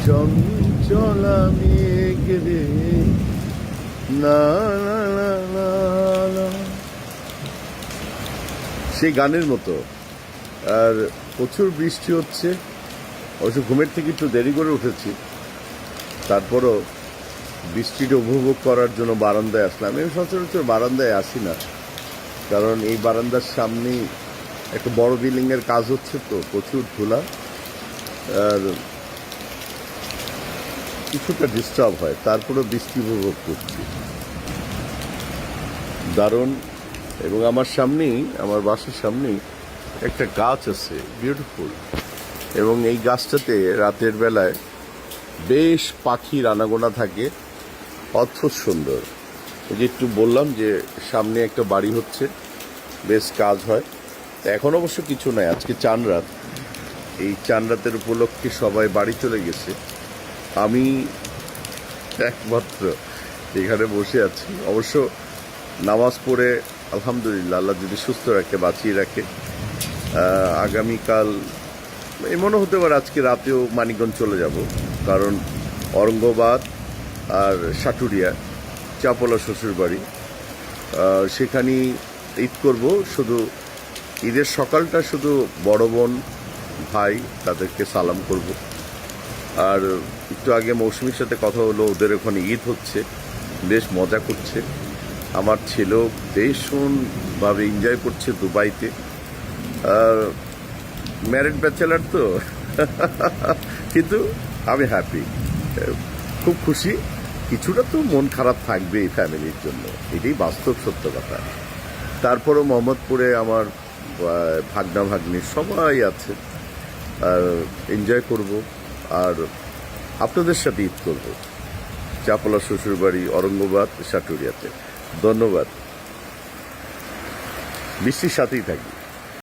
চঞ্চলা মেঘ রে না না না না না। সেই গানের মতো। আর প্রচুর বৃষ্টি হচ্ছে, অবশ্য ঘুমের থেকে একটু দেরি করে উঠেছি, তারপরও বৃষ্টিটা উপভোগ করার জন্য বারান্দায় আসলাম। আমি সচরাচর বারান্দায় আসি না, কারণ এই বারান্দার সামনেই একটা বড় বিল্ডিংয়ের কাজ হচ্ছে, তো প্রচুর ধুলা আর কিছুটা ডিস্টার্ব হয়। তারপরেও বৃষ্টি উপভোগ করছি, দারুণ। এবং আমার সামনেই, আমার বাসার সামনেই একটা গাছ আছে, বিউটিফুল। এবং এই গাছটাতে রাতের বেলায় বেশ পাখির আনাগোনা থাকে, অদ্ভুত সুন্দর। এই যে একটু বললাম যে সামনে একটা বাড়ি হচ্ছে, বেশ কাজ হয়। এখন অবশ্য কিছু নাই, আজকে চান রাত। এই চান রাতের উপলক্ষে সবাই বাড়ি চলে গেছে, আমি একমাত্র এখানে বসে আছি। অবশ্য নামাজ পড়ে আলহামদুলিল্লাহ, আল্লাহ যদি সুস্থ রাখে, বাঁচিয়ে রাখে, আগামীকাল এই মনে হতে পারে আজকে রাতেও মানিকগঞ্জ চলে যাব, কারণ অরঙ্গাবাদ আর সাটুরিয়া চাপলা শ্বশুরবাড়ি, সেখানেই ঈদ করব। শুধু ঈদের সকালটা শুধু বড় বোন ভাই তাদেরকে সালাম করব। আর একটু আগে মৌসুমীর সাথে কথা হলো, ওদের ওখানে ঈদ হচ্ছে, বেশ মজা করছে। আমার ছেলেও ভীষণভাবে এনজয় করছে দুবাইতে। আর ম্যারিড ব্যাচেলার তো কিন্তু আমি হ্যাপি, খুব খুশি। কিছুটা তো মন খারাপ থাকবে এই ফ্যামিলির জন্য, এটাই বাস্তব সত্য কথা। তারপরও মোহাম্মদপুরে আমার ভাগনা ভাগ্নি সবাই আছে, আর এনজয় করব। আর আপনাদের সাথে ঈদ করব চাপলা শ্বশুরবাড়ি, অরঙ্গাবাদ, সাটুরিয়াতে। ধন্যবাদ, বৃষ্টির সাথেই থাকি।